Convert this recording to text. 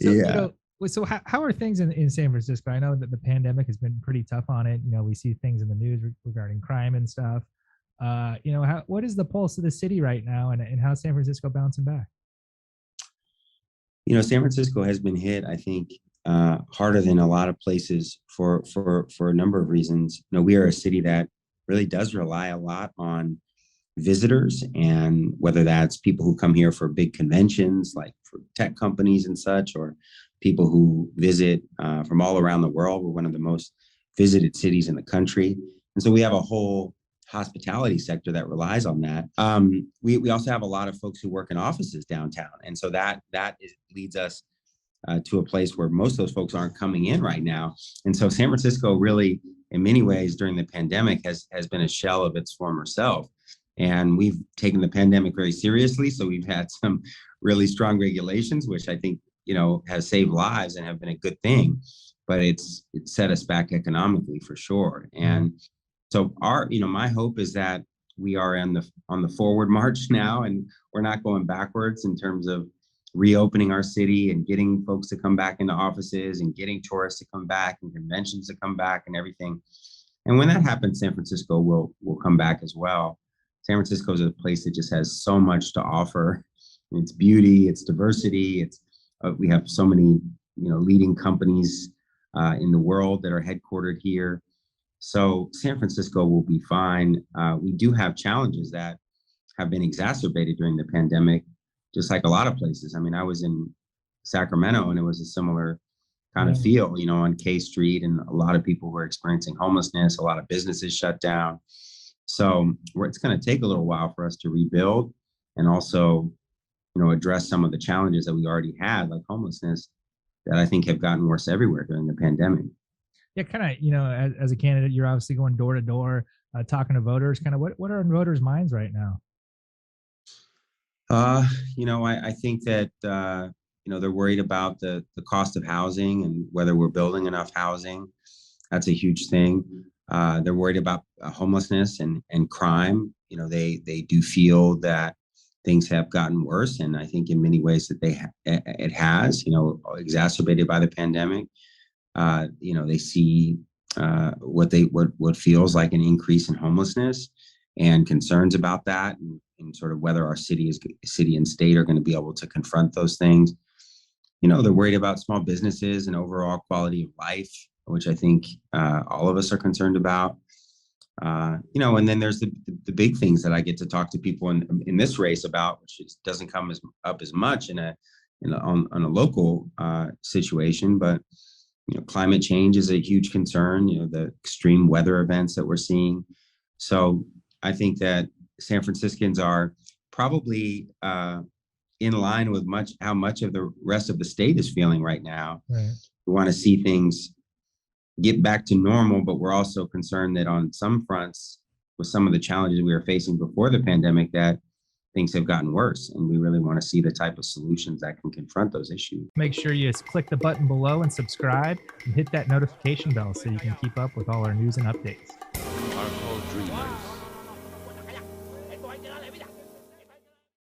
So, Yeah. so how are things in San Francisco? I know that the pandemic has been pretty tough on it. We see things in the news regarding crime and stuff. What is the pulse of the city right now, and how's San Francisco bouncing back? San Francisco has been hit, I think, harder than a lot of places for a number of reasons. We are a city that really does rely a lot on visitors, and whether that's people who come here for big conventions like for tech companies and such, or people who visit from all around the world. We're one of the most visited cities in the country. And so we have a whole hospitality sector that relies on that. We also have a lot of folks who work in offices downtown. And so leads us to a place where most of those folks aren't coming in right now. And so San Francisco really, in many ways, during the pandemic has been a shell of its former self. And we've taken the pandemic very seriously. So we've had some really strong regulations, which I think, has saved lives and have been a good thing. But it's set us back economically for sure. And so my hope is that we are on the forward march now, and we're not going backwards in terms of reopening our city and getting folks to come back into offices and getting tourists to come back and conventions to come back and everything. And when that happens, San Francisco will come back as well. San Francisco is a place that just has so much to offer. Its beauty, its diversity. We have so many leading companies in the world that are headquartered here. So San Francisco will be fine. We do have challenges that have been exacerbated during the pandemic, just like a lot of places. I mean, I was in Sacramento, and it was a similar kind of feel, on K Street, and a lot of people were experiencing homelessness, a lot of businesses shut down. So it's going to take a little while for us to rebuild, and also, address some of the challenges that we already had, like homelessness, that I think have gotten worse everywhere during the pandemic. Yeah, kind of, as a candidate, you're obviously going door to door, talking to voters. Kind of what are in voters' minds right now? I think that, they're worried about the cost of housing and whether we're building enough housing. That's a huge thing. They're worried about homelessness and crime. They do feel that things have gotten worse, and I think in many ways that it has, exacerbated by the pandemic. They see what feels like an increase in homelessness and concerns about that, and sort of whether our city and state are going to be able to confront those things. They're worried about small businesses and overall quality of life, which I think all of us are concerned about. And then there's the big things that I get to talk to people in this race about, which doesn't come up as much on a local situation, but climate change is a huge concern. The extreme weather events that we're seeing. So I think that San Franciscans are probably in line with how much of the rest of the state is feeling right now. Right. We want to see things get back to normal, but we're also concerned that on some fronts, with some of the challenges we were facing before the pandemic, that things have gotten worse, and we really want to see the type of solutions that can confront those issues. Make sure you just click the button below and subscribe, and hit that notification bell so you can keep up with all our news and updates.